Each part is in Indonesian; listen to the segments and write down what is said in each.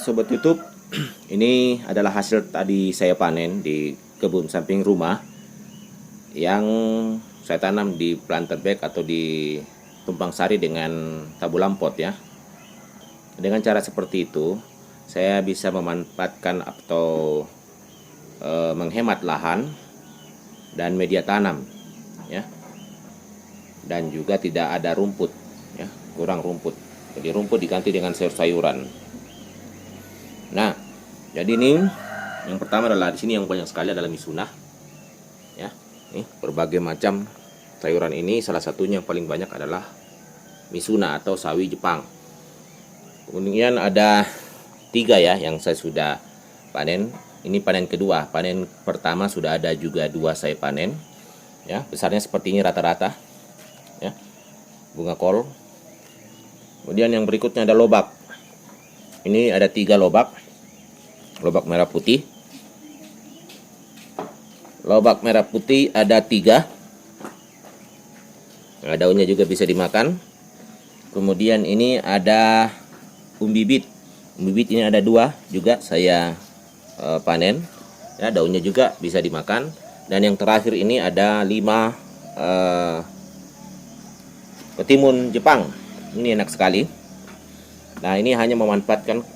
Sobat YouTube, ini adalah hasil tadi saya panen di kebun samping rumah yang saya tanam di planter bag atau di tumpang sari dengan tabulam pot ya. Dengan cara seperti itu, saya bisa memanfaatkan atau menghemat lahan dan media tanam ya. Dan juga tidak ada rumput ya, kurang rumput. Jadi rumput diganti dengan sayur-sayuran. Nah, jadi ini yang pertama adalah di sini yang banyak sekali adalah misuna. Ya, nih berbagai macam sayuran ini salah satunya yang paling banyak adalah misuna atau sawi Jepang. Kemudian ada 3 ya yang saya sudah panen. Ini panen kedua. Panen pertama sudah ada juga 2 saya panen. Ya, besarnya seperti ini rata-rata. Ya, bunga kol. Kemudian yang berikutnya ada lobak. Ini ada 3 lobak. Lobak merah putih. Lobak merah putih ada 3. Nah, daunnya juga bisa dimakan. Kemudian ini ada umbibit. Umbibit ini ada 2 juga saya panen. Ya, daunnya juga bisa dimakan. Dan yang terakhir ini ada 5 ketimun Jepang. Ini enak sekali. Nah, ini hanya memanfaatkan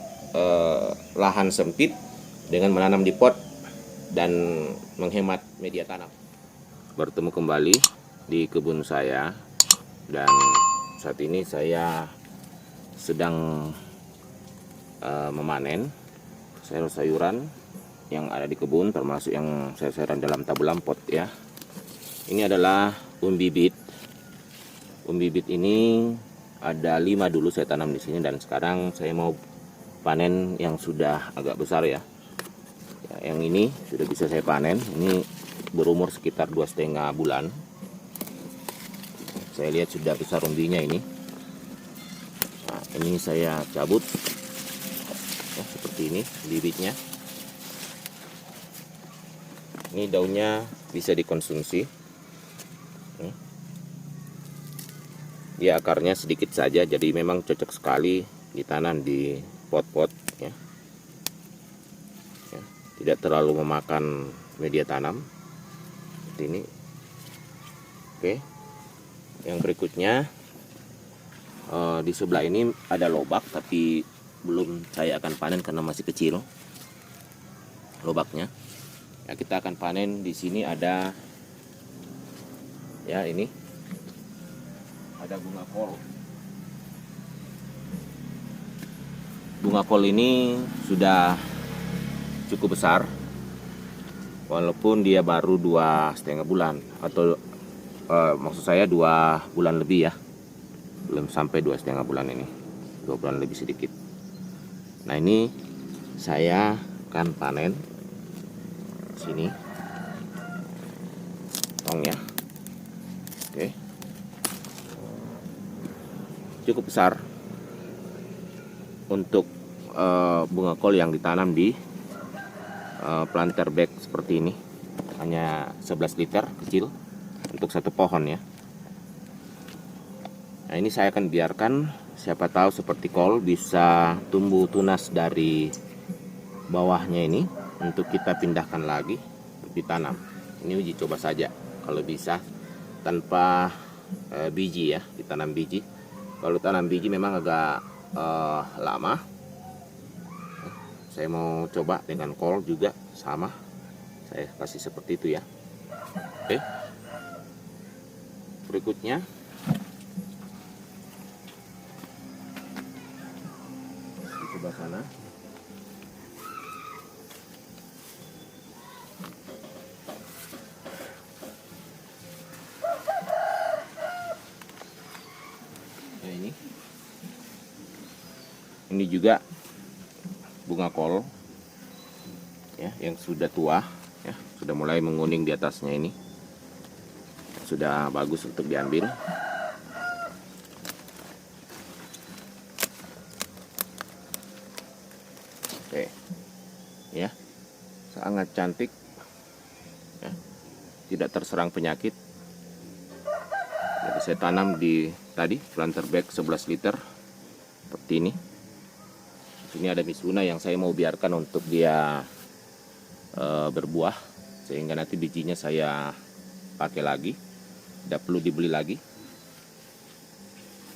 lahan sempit dengan menanam di pot dan menghemat media tanam. Bertemu kembali di kebun saya, dan saat ini saya sedang memanen sayur-sayuran yang ada di kebun, termasuk yang sayur-sayuran dalam tabulam pot ya. Ini adalah umbibit. Umbibit ini ada 5 dulu saya tanam di sini, dan sekarang saya mau panen yang sudah agak besar ya. Yang ini sudah bisa saya panen. Ini berumur sekitar 2,5 bulan. Saya lihat sudah besar umbinya ini. Nah, ini saya cabut ya, seperti ini bibitnya. Ini daunnya bisa dikonsumsi. Dia akarnya sedikit saja, jadi memang cocok sekali ditanam di pot-pot ya. Ya, tidak terlalu memakan media tanam seperti ini. Oke, yang berikutnya di sebelah ini ada lobak, tapi belum saya akan panen karena masih kecil lobaknya ya. Kita akan panen di sini. Ada ya, ini ada bunga kol. Bunga kol ini sudah cukup besar, walaupun dia baru 2,5 bulan, atau maksud saya 2 bulan lebih ya, belum sampai 2,5 bulan ini, 2 bulan lebih sedikit. Nah, ini saya akan panen sini, tong ya. Oke, cukup besar untuk bunga kol yang ditanam di planter bag seperti ini. Hanya 11 liter kecil untuk 1 pohon ya. Nah, ini saya akan biarkan, siapa tahu seperti kol bisa tumbuh tunas dari bawahnya ini untuk kita pindahkan lagi untuk ditanam. Ini uji coba saja, kalau bisa tanpa biji ya, ditanam biji. Kalau tanam biji memang agak lama. Saya mau coba dengan kol juga sama, saya kasih seperti itu ya. Oke, berikutnya di sebelah sana. Ya, ini juga bunga kol ya, yang sudah tua ya, sudah mulai menguning di atasnya. Ini sudah bagus untuk diambil. Oke ya, sangat cantik ya, tidak terserang penyakit. Jadi saya tanam di tadi planter bag 11 liter seperti ini. Ini ada Mizuna yang saya mau biarkan untuk dia berbuah, sehingga nanti bijinya saya pakai lagi, tidak perlu dibeli lagi.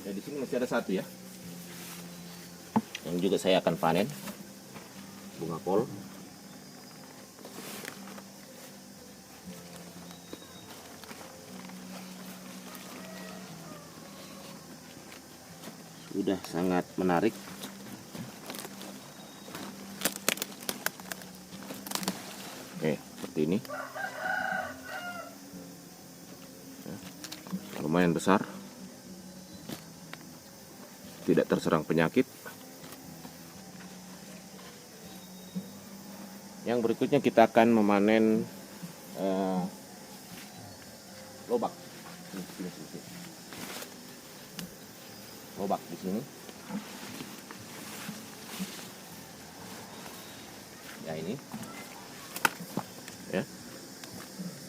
Ya, di sini masih ada satu ya, yang juga saya akan panen, bunga kol. Sudah sangat menarik. Oke, seperti ini. Lumayan besar, tidak terserang penyakit. Yang berikutnya kita akan memanen lobak. Lobak di sini. Ya, ini. Ya.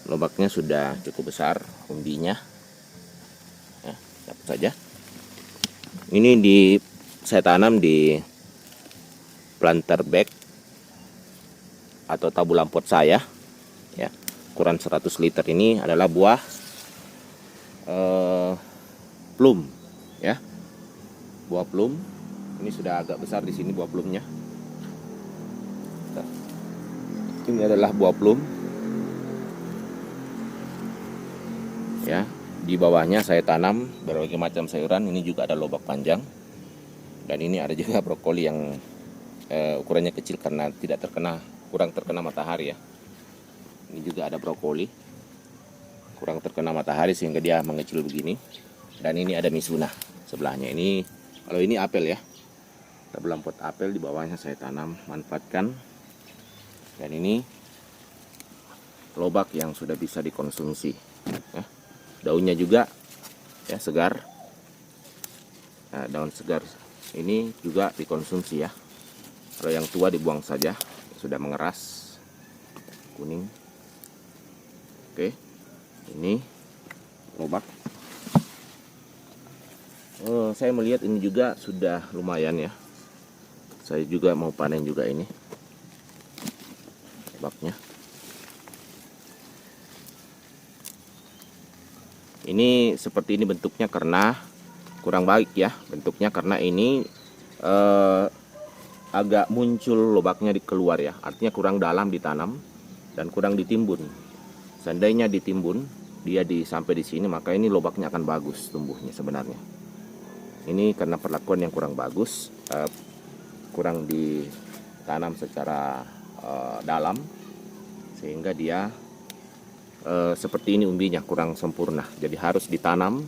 Lobaknya sudah cukup besar, umbinya. Ya, dapat saja. Ini saya tanam di planter bag atau tabulan pot saya. Ya, ukuran 100 liter ini adalah buah plum, ya. Buah plum. Ini sudah agak besar di sini buah plumnya. Ini adalah buah plum. Ya, di bawahnya saya tanam berbagai macam sayuran. Ini juga ada lobak panjang. Dan ini ada juga brokoli yang ukurannya kecil karena kurang terkena matahari ya. Ini juga ada brokoli, kurang terkena matahari sehingga dia mengecil begini. Dan ini ada Mizuna sebelahnya. Ini kalau ini apel ya, tabulan pot apel, di bawahnya saya tanam, manfaatkan. Dan ini lobak yang sudah bisa dikonsumsi ya. Daunnya juga ya segar. Nah, daun segar ini juga dikonsumsi ya. Kalau yang tua dibuang saja, sudah mengeras kuning. Oke, ini lobak. Saya melihat ini juga sudah lumayan ya. Saya juga mau panen juga ini lobaknya. Ini seperti ini bentuknya karena kurang baik ya bentuknya, karena ini agak muncul lobaknya keluar ya, artinya kurang dalam ditanam dan kurang ditimbun. Seandainya ditimbun dia sampai di sini, maka ini lobaknya akan bagus tumbuhnya sebenarnya. Ini karena perlakuan yang kurang bagus, kurang ditanam secara dalam, sehingga dia seperti ini umbinya kurang sempurna. Jadi harus ditanam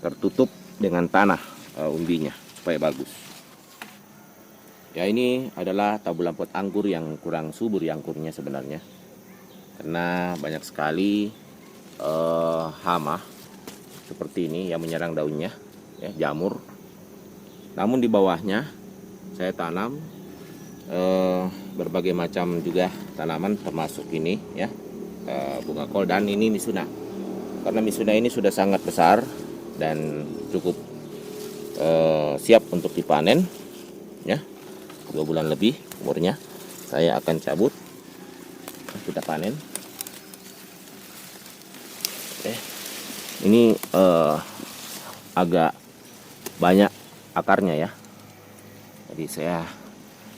tertutup dengan tanah umbinya supaya bagus. Ya, ini adalah tabulan pot anggur yang kurang subur ya anggurnya sebenarnya, karena banyak sekali hama seperti ini yang menyerang daunnya ya, jamur. Namun di bawahnya saya tanam berbagai macam juga tanaman, termasuk ini ya, bunga kol dan ini Mizuna. Karena Mizuna ini sudah sangat besar dan cukup siap untuk dipanen ya, 2 bulan lebih umurnya. Saya akan cabut, kita panen. Ini agak banyak akarnya ya, jadi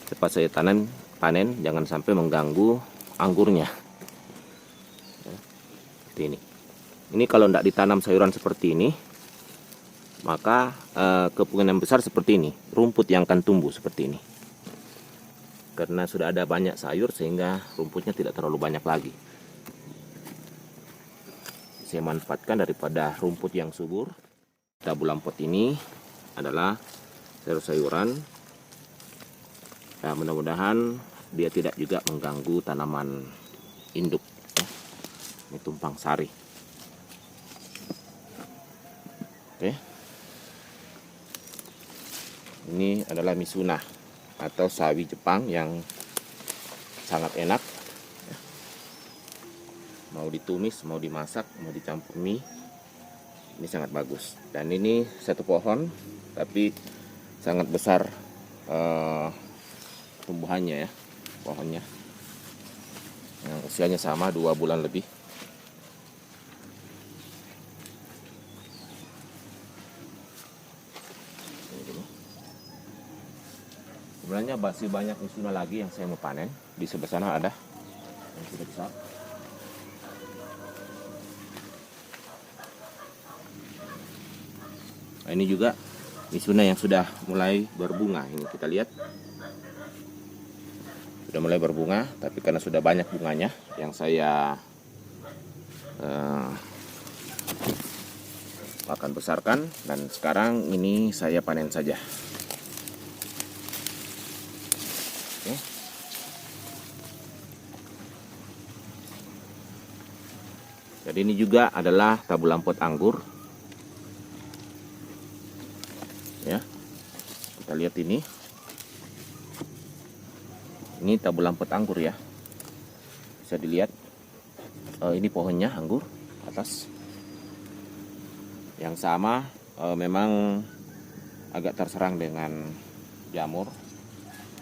cepat saya panen, jangan sampai mengganggu anggurnya. Seperti ini. Ini kalau tidak ditanam sayuran seperti ini, maka kemungkinan besar seperti ini, rumput yang akan tumbuh seperti ini. Karena sudah ada banyak sayur sehingga rumputnya tidak terlalu banyak lagi. Saya manfaatkan daripada rumput yang subur. Tabulan pot ini adalah sayur-sayuran. Nah, mudah-mudahan dia tidak juga mengganggu tanaman induk ya. Ini tumpang sari. Oke. Ini adalah Mizuna atau sawi Jepang yang sangat enak. Mau ditumis, mau dimasak, mau dicampur mie, ini sangat bagus. Dan ini satu pohon tapi sangat besar tumbuhannya ya, pohonnya yang usianya sama 2 bulan lebih. Sebenarnya masih banyak misuna lagi yang saya mau panen. Di sebelah sana ada yang sudah besar. Nah, ini juga misuna yang sudah mulai berbunga. Ini kita lihat sudah mulai berbunga, tapi karena sudah banyak bunganya yang saya akan besarkan, dan sekarang ini saya panen saja. Oke. Jadi ini juga adalah tabu lampot anggur. Ya, kita lihat ini tabu lampot anggur ya, bisa dilihat. Ini pohonnya anggur atas yang sama, memang agak terserang dengan jamur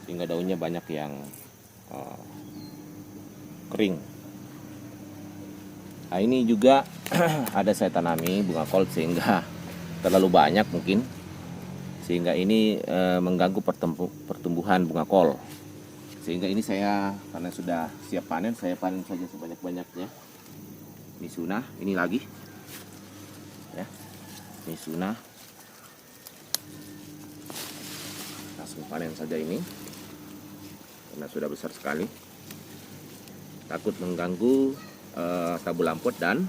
sehingga daunnya banyak yang kering. Nah, ini juga ada saya tanami bunga kol sehingga terlalu banyak mungkin, sehingga ini mengganggu pertumbuhan bunga kol. Sehingga ini saya, karena sudah siap panen, saya panen saja sebanyak-banyaknya. Misuna, ini lagi ya, misuna. Langsung panen saja ini karena sudah besar sekali, takut mengganggu tabu lampot dan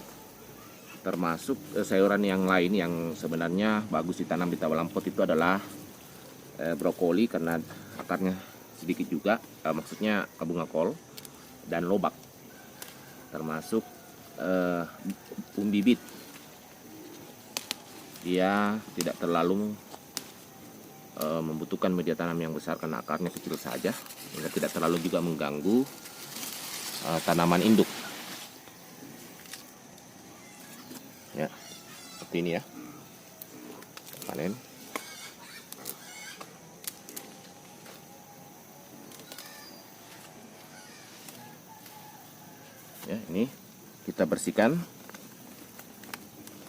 termasuk sayuran yang lain yang sebenarnya bagus ditanam di tabu lampot itu adalah brokoli karena akarnya sedikit juga, maksudnya bunga kol dan lobak, termasuk bibit. Dia tidak terlalu membutuhkan media tanam yang besar karena akarnya kecil saja, sehingga tidak terlalu juga mengganggu tanaman induk. Ya, seperti ini ya, panen. Ya, ini kita bersihkan.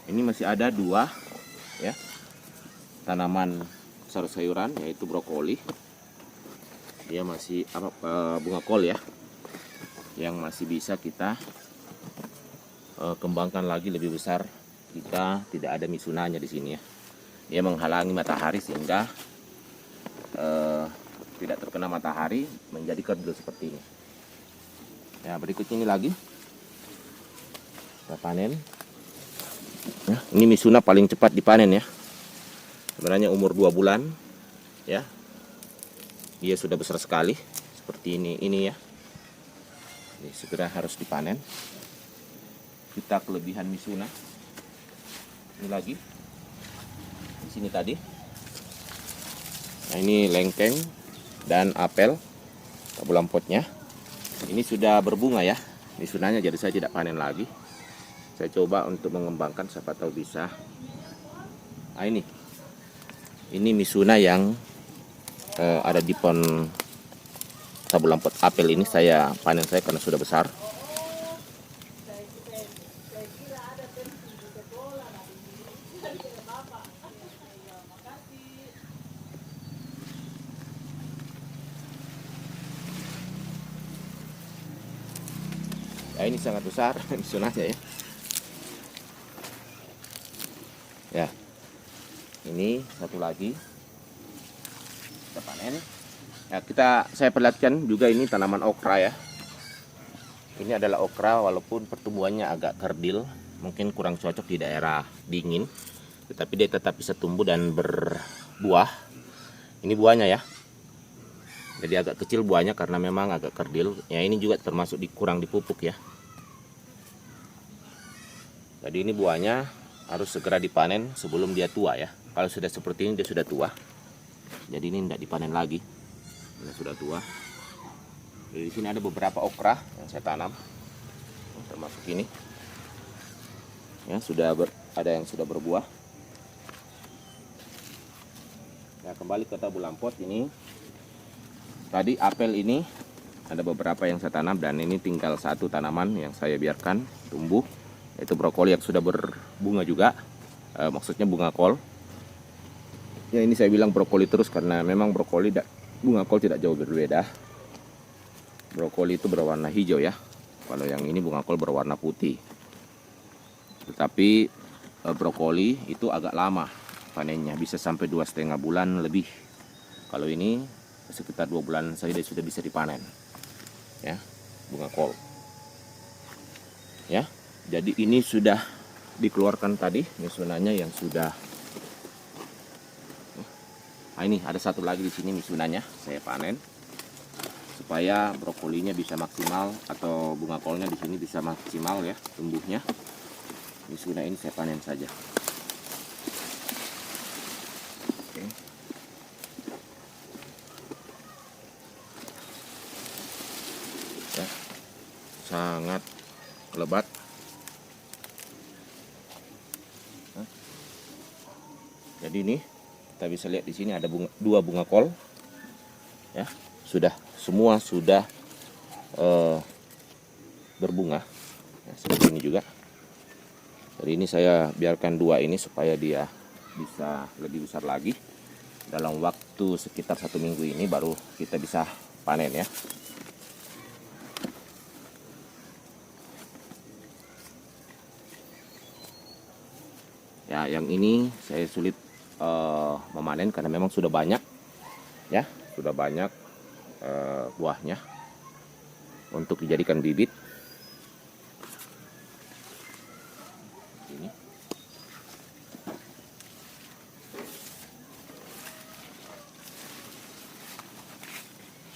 Ini masih ada 2 ya tanaman sayur-sayuran, yaitu brokoli. Dia masih bunga kol ya, yang masih bisa kita kembangkan lagi lebih besar jika tidak ada misunanya di sini ya. Dia menghalangi matahari sehingga tidak terkena matahari, menjadi kerdil seperti ini. Ya, berikutnya ini lagi kita panen. Ya, ini misuna paling cepat dipanen ya. Sebenarnya umur 2 bulan ya. Dia sudah besar sekali seperti ini ya. Ini segera harus dipanen. Kita kelebihan misuna. Ini lagi. Di sini tadi. Nah, ini lengkeng dan apel tabu lampotnya. Ini sudah berbunga ya misunanya, jadi saya tidak panen lagi. Saya coba untuk mengembangkan, siapa tahu bisa. Nah, ini misuna yang ada di pohon tabu lampot apel ini saya panen karena sudah besar. Ya, ini sangat besar misunanya ya. Ya, ini satu lagi kita panen. Ya, saya perlihatkan juga ini tanaman okra ya. Ini adalah okra, walaupun pertumbuhannya agak kerdil, mungkin kurang cocok di daerah dingin, tetapi dia tetap bisa tumbuh dan berbuah. Ini buahnya ya. Jadi agak kecil buahnya karena memang agak kerdil. Ya, ini juga termasuk kurang dipupuk ya. Jadi ini buahnya harus segera dipanen sebelum dia tua ya. Kalau sudah seperti ini dia sudah tua. Jadi ini tidak dipanen lagi. Ini sudah tua. Jadi di sini ada beberapa okra yang saya tanam, termasuk ini. Ya, ada yang sudah berbuah. Ya, kembali ke tabu lampot ini. tadi apel ini ada beberapa yang saya tanam, dan ini tinggal satu tanaman yang saya biarkan tumbuh, yaitu brokoli yang sudah berbunga juga, maksudnya bunga kol. Ya, ini saya bilang brokoli terus karena memang brokoli bunga kol tidak jauh berbeda. Brokoli itu berwarna hijau ya, kalau yang ini bunga kol berwarna putih. Tetapi brokoli itu agak lama panennya, bisa sampai 2,5 bulan lebih. Kalau ini sekitar 2 bulan saja sudah bisa dipanen ya, bunga kol ya. Jadi ini sudah dikeluarkan tadi misunanya yang sudah. Nah, ini ada satu lagi di sini misunanya saya panen supaya brokolinya bisa maksimal, atau bunga kolnya di sini bisa maksimal ya tumbuhnya. Misuna ini saya panen saja. Oke. Ya, sangat lebat. Jadi ini kita bisa lihat di sini ada dua bunga kol ya, semua sudah berbunga ya, seperti ini juga. Jadi ini saya biarkan dua ini supaya dia bisa lebih besar lagi. Dalam waktu sekitar 1 minggu ini baru kita bisa panen ya. Ya, yang ini saya sulit memanen karena memang sudah banyak ya, sudah banyak buahnya untuk dijadikan bibit. Ini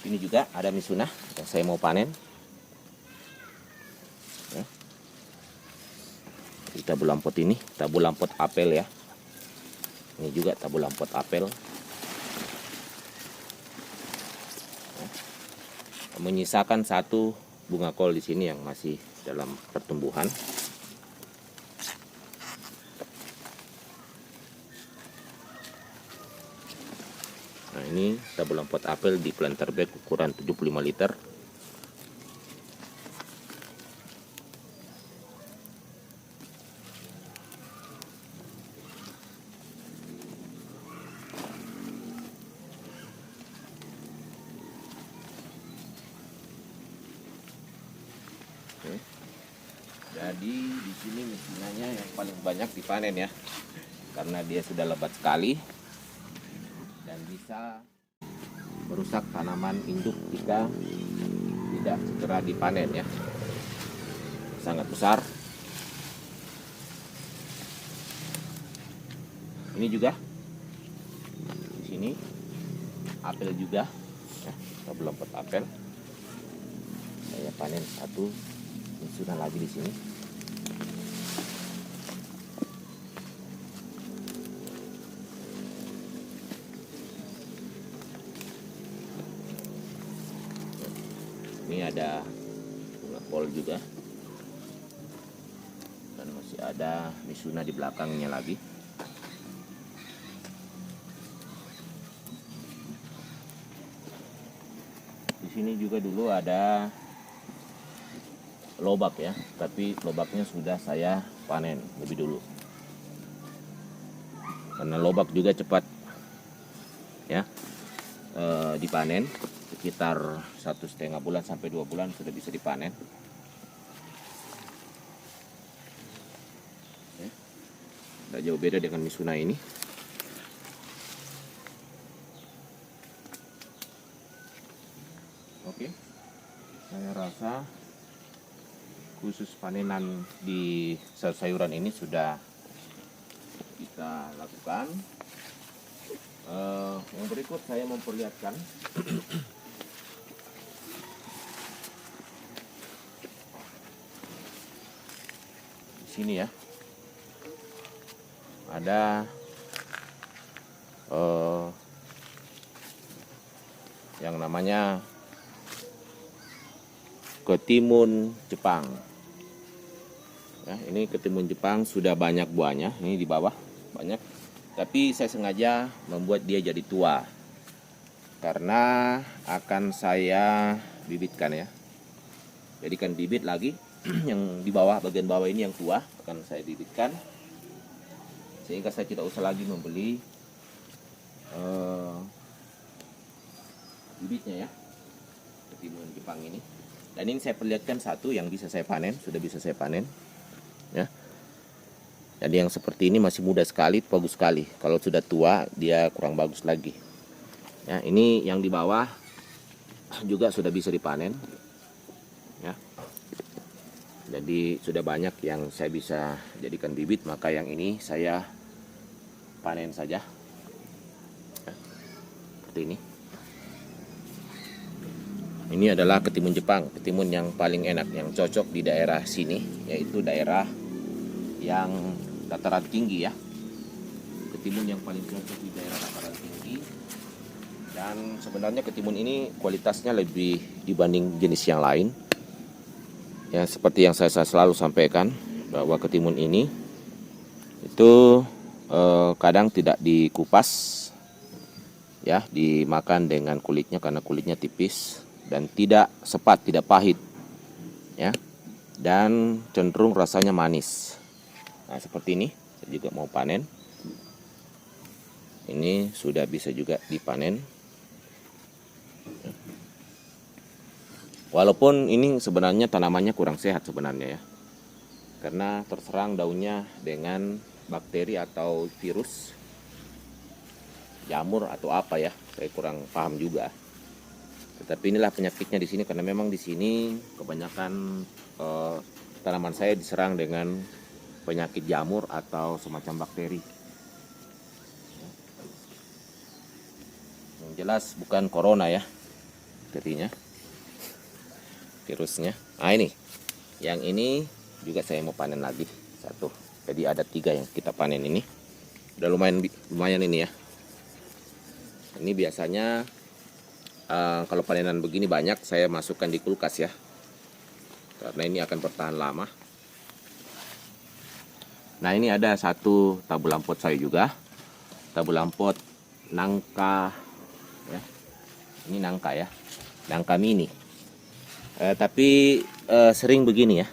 sini juga ada misuna yang saya mau panen ya. Di tabu lampot ini, tabu lampot apel ya. Ini juga tabu lampot apel. Menyisakan satu bunga kol di sini yang masih dalam pertumbuhan. Nah, ini tabu lampot apel di planter bag ukuran 75 liter. Oke. Jadi di sini misunanya yang paling banyak dipanen ya, karena dia sudah lebat sekali dan bisa merusak tanaman induk jika tidak segera dipanen ya. Sangat besar. Ini juga di sini apel juga ya, kita belum dapat apel. Saya panen satu misuna lagi di sini. Ini ada bunga kol juga, dan masih ada misuna di belakangnya lagi. Di sini juga dulu ada lobak ya, tapi lobaknya sudah saya panen lebih dulu. Karena lobak juga cepat ya dipanen, sekitar 1,5 bulan sampai 2 bulan sudah bisa dipanen. Tidak jauh beda dengan misuna ini. Oke, saya rasa khusus panenan di sayuran ini sudah kita lakukan. Yang berikut saya memperlihatkan di sini ya, ada yang namanya ketimun Jepang ya. Ini ketimun Jepang sudah banyak buahnya, ini di bawah banyak, tapi saya sengaja membuat dia jadi tua karena akan saya bibitkan ya. Jadikan bibit lagi yang di bawah, bagian bawah ini yang tua akan saya bibitkan, sehingga saya tidak usah lagi membeli bibitnya ya, ketimun Jepang ini. Dan ini saya perlihatkan satu yang bisa saya panen, sudah bisa saya panen ya. Jadi yang seperti ini masih muda sekali, bagus sekali. Kalau sudah tua dia kurang bagus lagi ya. Ini yang di bawah juga sudah bisa dipanen ya. Jadi sudah banyak yang saya bisa jadikan bibit, maka yang ini saya panen saja ya, seperti ini. Ini adalah ketimun Jepang, ketimun yang paling enak, yang cocok di daerah sini, yaitu daerah yang dataran tinggi ya. Ketimun yang paling cocok di daerah dataran tinggi. Dan sebenarnya ketimun ini kualitasnya lebih dibanding jenis yang lain. Ya, seperti yang saya selalu sampaikan, bahwa ketimun ini itu kadang tidak dikupas ya, dimakan dengan kulitnya karena kulitnya tipis dan tidak sepat, tidak pahit ya, dan cenderung rasanya manis. Nah seperti ini, saya juga mau panen. Ini sudah bisa juga dipanen. Walaupun ini sebenarnya tanamannya kurang sehat sebenarnya ya, karena terserang daunnya dengan bakteri atau virus, jamur atau apa ya, saya kurang paham juga. Tetapi inilah penyakitnya di sini, karena memang di sini kebanyakan tanaman saya diserang dengan penyakit jamur atau semacam bakteri. Yang jelas bukan corona ya, jadinya virusnya. Nah ini, yang ini juga saya mau panen lagi satu. Jadi ada 3 yang kita panen ini. Udah lumayan ini ya. Ini biasanya kalau panenan begini banyak saya masukkan di kulkas ya, karena ini akan bertahan lama. Nah ini ada satu tabulan pot saya juga, tabulan pot nangka ya. Ini nangka ya, nangka mini. Tapi sering begini ya,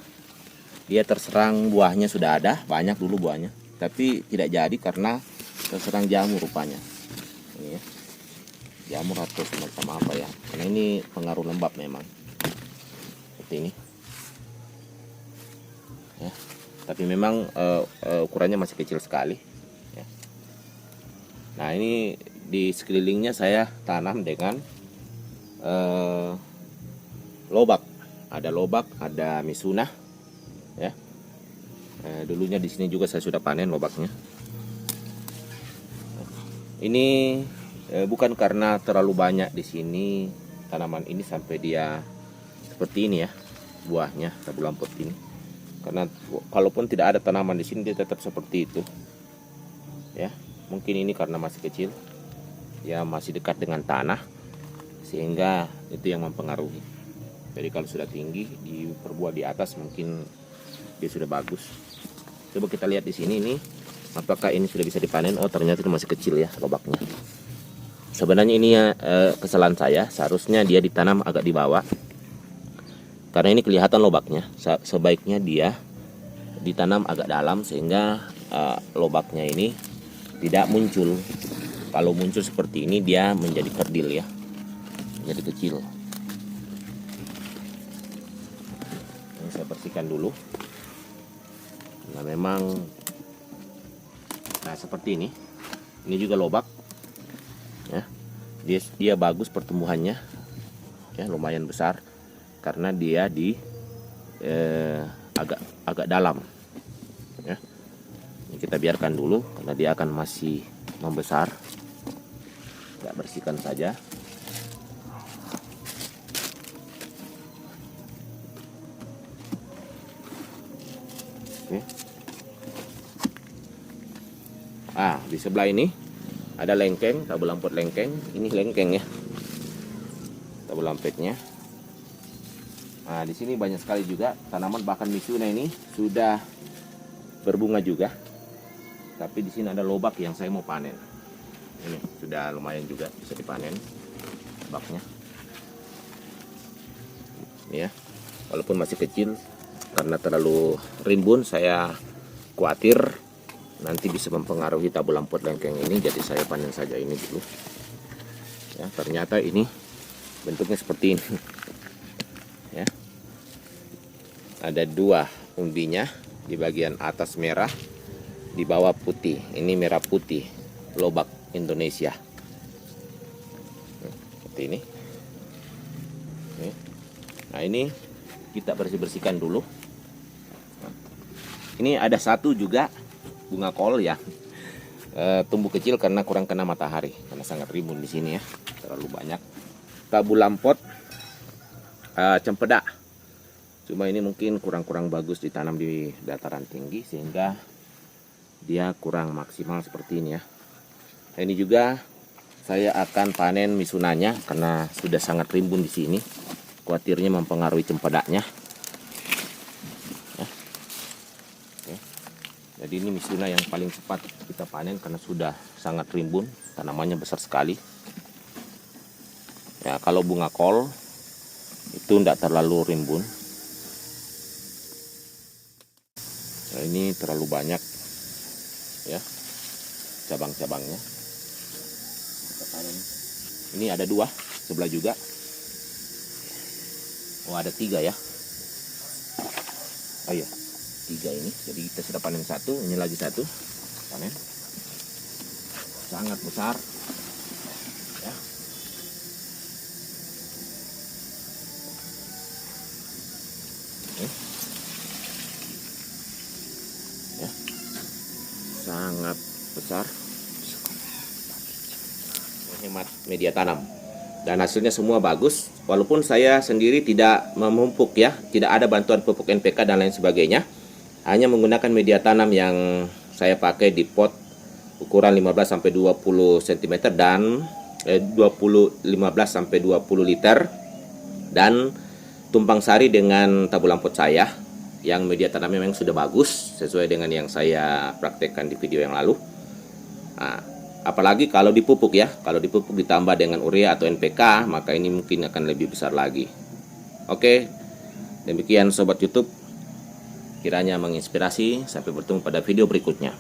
dia terserang buahnya, sudah ada banyak dulu buahnya, tapi tidak jadi karena terserang jamur rupanya. Ini ya, jamur atau semacam apa ya, karena ini pengaruh lembab memang. Seperti ini ya, tapi memang ukurannya masih kecil sekali ya. Nah ini di sekelilingnya saya tanam dengan lobak, ada lobak, ada misuna ya. Dulunya di sini juga saya sudah panen lobaknya. Ini bukan karena terlalu banyak di sini tanaman ini sampai dia seperti ini ya buahnya, tabulan pot ini. Karena kalaupun tidak ada tanaman di sini dia tetap seperti itu ya. Mungkin ini karena masih kecil ya, masih dekat dengan tanah, sehingga itu yang mempengaruhi. Jadi kalau sudah tinggi, diperbuah di atas, mungkin dia sudah bagus. Coba kita lihat di sini nih, apakah ini sudah bisa dipanen. Oh ternyata itu masih kecil ya lobaknya. Sebenarnya ini ya kesalahan saya, seharusnya dia ditanam agak di bawah, karena ini kelihatan lobaknya. Sebaiknya dia ditanam agak dalam, sehingga lobaknya ini tidak muncul. Kalau muncul seperti ini dia menjadi kerdil ya, menjadi kecil. Ini saya bersihkan dulu. Nah memang, nah seperti ini. Ini juga lobak ya. Dia bagus pertumbuhannya ya, lumayan besar karena dia di agak dalam ya. Ini kita biarkan dulu karena dia akan masih membesar. Kita bersihkan saja. Oke. Di sebelah ini ada lengkeng, tabulan pot lengkeng. Ini lengkeng ya, tabulan potnya. Nah, di sini banyak sekali juga tanaman, bahkan misuna ini sudah berbunga juga. Tapi di sini ada lobak yang saya mau panen. Ini sudah lumayan juga bisa dipanen. baknya. Ya, walaupun masih kecil, karena terlalu rimbun saya khawatir nanti bisa mempengaruhi tabu lampot lengkeng ini, jadi saya panen saja ini dulu. Ya, ternyata ini bentuknya seperti ini. Ya, ada 2 umbinya, di bagian atas merah, di bawah putih. Ini merah putih, lobak Indonesia. Seperti ini. Nah, ini kita bersih-bersihkan dulu. Ini ada 1 juga bunga kol ya, tumbuh kecil karena kurang kena matahari, karena sangat rimbun di sini ya, terlalu banyak. Tabu lampot cempedak, cuma ini mungkin kurang bagus ditanam di dataran tinggi sehingga dia kurang maksimal seperti ini ya. Nah, ini juga saya akan panen misunanya karena sudah sangat rimbun di sini, khawatirnya mempengaruhi cempedaknya. Ya. Oke. Jadi ini misuna yang paling cepat kita panen karena sudah sangat rimbun, tanamannya besar sekali. Ya, kalau bunga kol itu tidak terlalu rimbun. Nah, ini terlalu banyak ya cabang-cabangnya. Kita panen. Ini ada 2 sebelah juga. Oh, ada 3 ya. Oh iya, 3 ini. Jadi kita sudah panen 1, ini lagi 1 panen. Sangat besar. Ya. Ya. Sangat besar. Menghemat media tanam. Dan hasilnya semua bagus, walaupun saya sendiri tidak memupuk ya, tidak ada bantuan pupuk NPK dan lain sebagainya, hanya menggunakan media tanam yang saya pakai di pot ukuran 15-20 cm dan 15-20 liter, dan tumpang sari dengan tabu lampot saya yang media tanamnya memang sudah bagus sesuai dengan yang saya praktekkan di video yang lalu. Nah, apalagi kalau dipupuk ya, kalau dipupuk ditambah dengan urea atau NPK, maka ini mungkin akan lebih besar lagi. Oke, demikian sobat YouTube, kiranya menginspirasi. Sampai bertemu pada video berikutnya.